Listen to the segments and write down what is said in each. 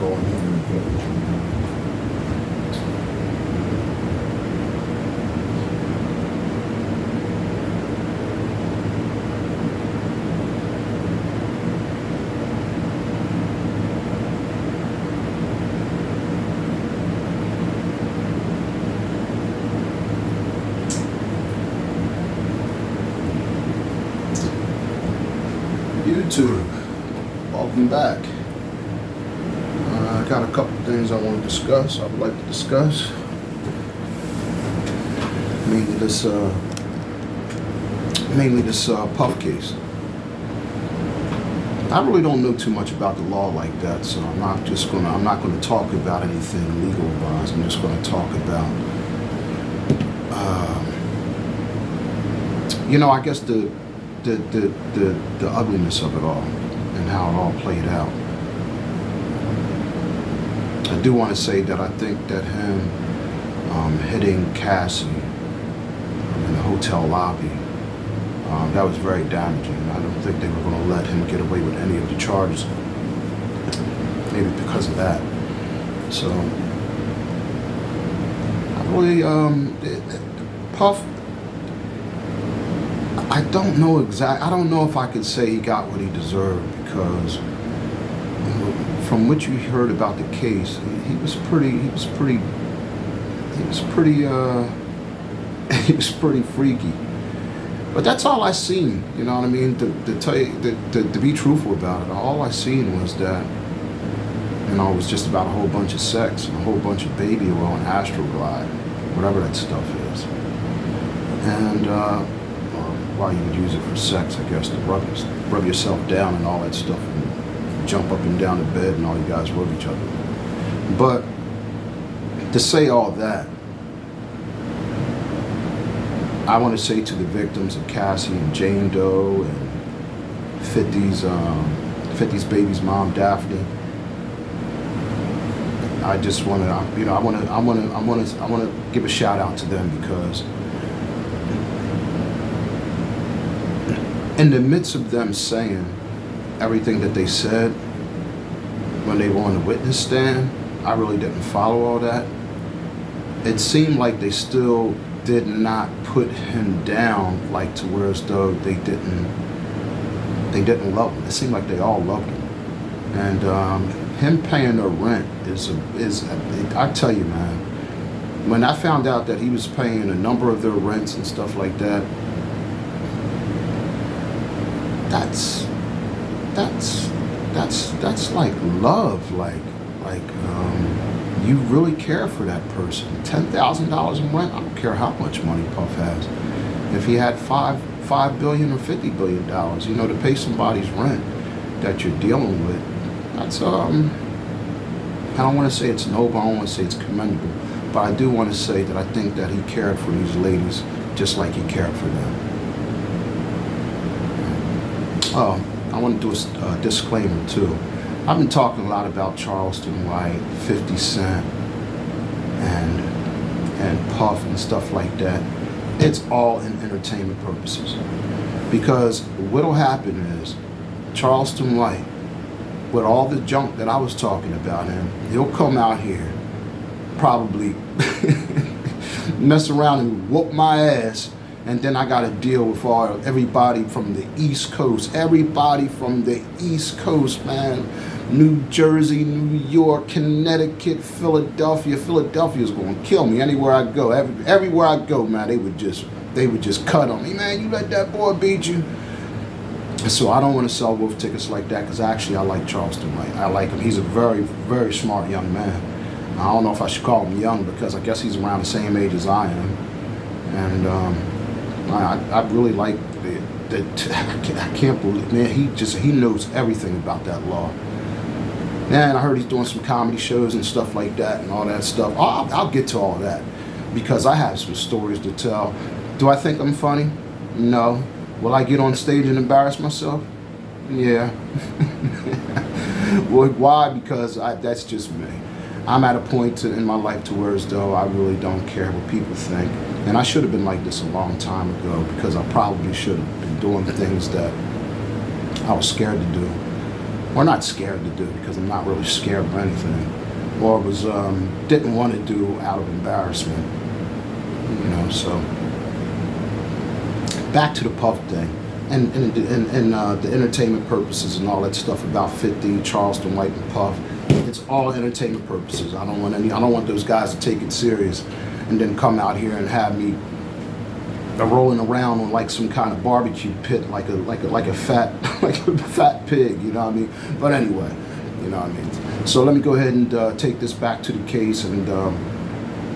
I'll go in here and get it. YouTube, welcome back. I got a couple things I want to discuss. I would like to discuss. Mainly this Puff case. I really don't know too much about the law like that, so I'm not going to talk about anything legal wise. I'm just going to talk about, I guess the ugliness of it all and how it all played out. I do want to say that I think that him hitting Cassie in the hotel lobby, that was very damaging. I don't think they were going to let him get away with any of the charges, maybe because of that. So I really, Puff, I don't know if I could say he got what he deserved, because from what you heard about the case, he was pretty freaky. But that's all I seen, you know what I mean? To tell you, to be truthful about it, all I seen was that, it was just about a whole bunch of sex and a whole bunch of baby oil and Astroglide, whatever that stuff is. And, why you would use it for sex, I guess, to rub yourself down and all that stuff, and jump up and down the bed and all you guys rub each other. But to say all that, I want to say to the victims of Cassie and Jane Doe and 50's baby's mom, Daphne, I just want to, I want to give a shout out to them, because in the midst of them saying everything that they said when they were on the witness stand, I really didn't follow all that. It seemed like they still did not put him down, like to where as though they didn't love him. It seemed like they all loved him. And him paying their rent is I tell you, man, when I found out that he was paying a number of their rents and stuff like that, that's like love, like you really care for that person. $10,000 in rent, I don't care how much money Puff has. If he had $5 billion or $50 billion, to pay somebody's rent that you're dealing with, that's I don't want to say it's noble, I don't want to say it's commendable, but I do want to say that I think that he cared for these ladies just like he cared for them. I want to do a disclaimer too. I've been talking a lot about Charleston White, 50 Cent, and Puff and stuff like that. It's all in entertainment purposes. Because what'll happen is, Charleston White, with all the junk that I was talking about him, he'll come out here, probably mess around and whoop my ass, and then I got to deal with everybody from the East Coast. Everybody from the East Coast, man. New Jersey, New York, Connecticut, Philadelphia. Philadelphia's going to kill me anywhere I go. Everywhere I go, man, they would just cut on me. Man, you let that boy beat you. So I don't want to sell wolf tickets like that, because actually I like Charleston White. I like him. He's a very, very smart young man. I don't know if I should call him young, because I guess he's around the same age as I am. And I really like that. I can't believe, man, he knows everything about that law. Man, I heard he's doing some comedy shows and stuff like that and all that stuff. I'll get to all that, because I have some stories to tell. Do I think I'm funny? No. Will I get on stage and embarrass myself? Yeah. Well, why? Because that's just me. I'm at a point in my life to where as though I really don't care what people think. And I should have been like this a long time ago, because I probably should have been doing the things that I was scared to do. or not scared to do, because I'm not really scared of anything, or was didn't want to do out of embarrassment. So back to the Puff thing and the entertainment purposes and all that stuff about 50, Charleston White and Puff. It's all entertainment purposes. I don't want those guys to take it serious and then come out here and have me rolling around on like some kind of barbecue pit, like a fat fat pig. You know what I mean? But anyway, you know what I mean. So let me go ahead and take this back to the case, and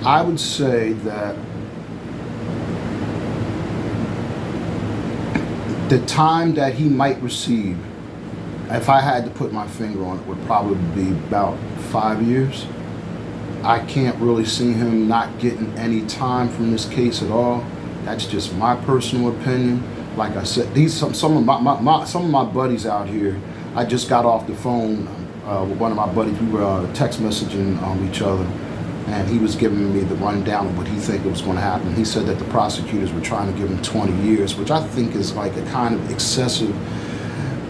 I would say that the time that he might receive, if I had to put my finger on it, would probably be about 5 years. I can't really see him not getting any time from this case at all. That's just my personal opinion. Like I said, some of my buddies out here. I just got off the phone with one of my buddies. We were text messaging each other, and he was giving me the rundown of what he think was going to happen. He said that the prosecutors were trying to give him 20 years, which I think is like a kind of excessive,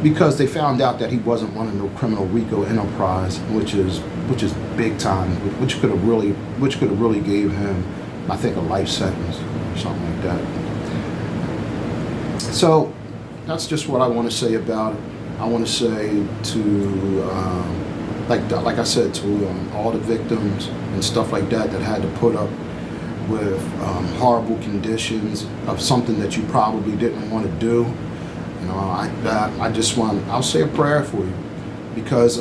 because they found out that he wasn't running no criminal RICO enterprise, which is big time, which could have really gave him, I think, a life sentence or something like that. So that's just what I want to say about it. I want to say to, like I said, to all the victims and stuff like that had to put up with horrible conditions of something that you probably didn't want to do. I'll say a prayer for you, because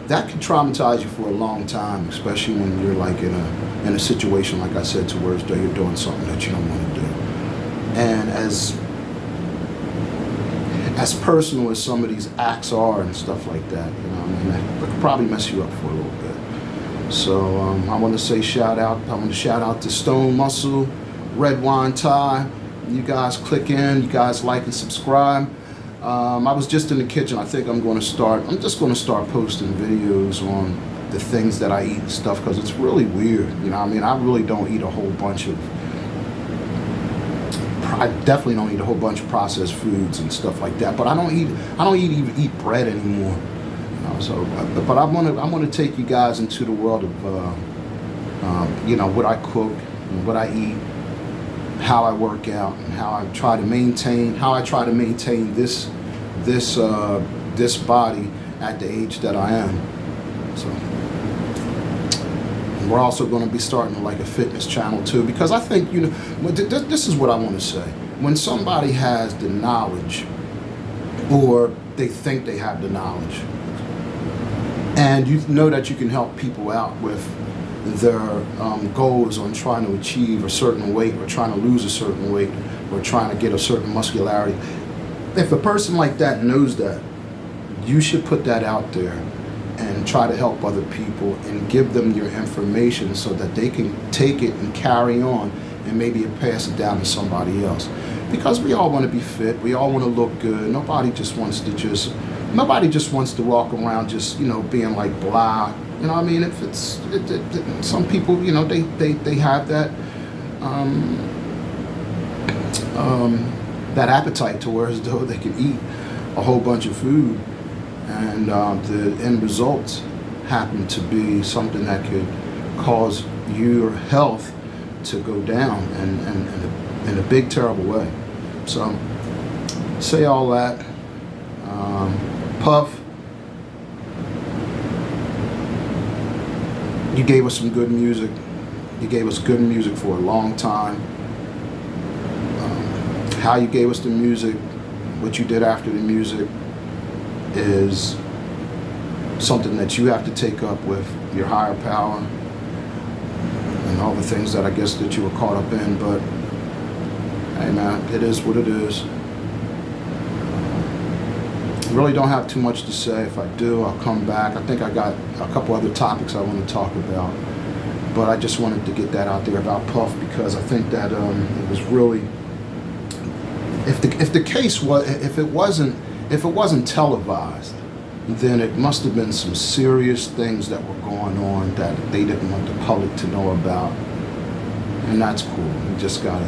that can traumatize you for a long time, especially when you're like in a situation, like I said, to where you're doing something that you don't want to do. And as personal as some of these acts are and stuff like that, that could probably mess you up for a little bit. So I want to say shout out to Stone Muscle, Red Wine Tie. You guys click in, you guys like and subscribe. I was just in the kitchen. I think I'm just going to start posting videos on the things that I eat and stuff, because it's really weird. I really don't eat a whole bunch of, I definitely don't eat a whole bunch of processed foods and stuff like that. But I don't even eat bread anymore. But I want to take you guys into the world of what I cook and what I eat, how I work out, and how I try to maintain this body at the age that I am. So we're also going to be starting like a fitness channel too, because I think this is what I want to say. When somebody has the knowledge, or they think they have the knowledge, and you know that you can help people out with their goals on trying to achieve a certain weight, or trying to lose a certain weight, or trying to get a certain muscularity. If a person like that knows that, you should put that out there and try to help other people and give them your information so that they can take it and carry on and maybe pass it down to somebody else. Because we all want to be fit, we all want to look good. Nobody just wants to walk around just, being like blah. If it's some people, they have that that appetite to where as though they can eat a whole bunch of food, and the end results happen to be something that could cause your health to go down in a big, terrible way. So say all that. Puff, you gave us some good music. You gave us good music for a long time. How you gave us the music, what you did after the music, is something that you have to take up with your higher power and all the things that I guess that you were caught up in. But hey man, it is what it is. I really don't have too much to say. If I do, I'll come back. I think I got a couple other topics I want to talk about, but I just wanted to get that out there about Puff, because I think that it was really, if the case was, if it wasn't televised, then it must have been some serious things that were going on that they didn't want the public to know about, and that's cool. You just gotta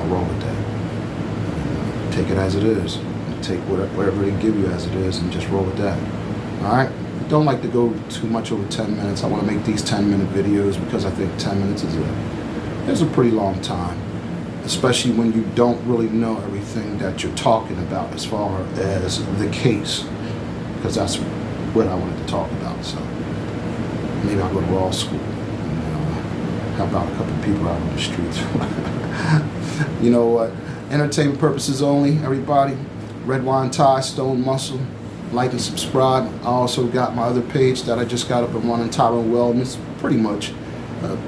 roll with that. Take it as it is. Take whatever they give you as it is and just roll with that. All right. I don't like to go too much over 10 minutes. I want to make these 10-minute videos because I think 10 minutes is a pretty long time, especially when you don't really know everything that you're talking about as far as the case, because that's what I wanted to talk about. So maybe I'll go to law school and help out a couple of people out on the streets. You know what? Entertainment purposes only, everybody. Red Wine Tie, Stone Muscle. Like and subscribe. I also got my other page that I just got up and running, Tyrone Wellness. Pretty much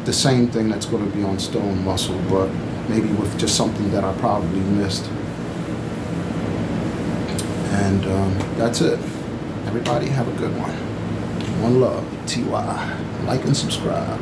the same thing that's going to be on Stone Muscle, but maybe with just something that I probably missed. And that's it. Everybody have a good one. One love, TY. Like and subscribe.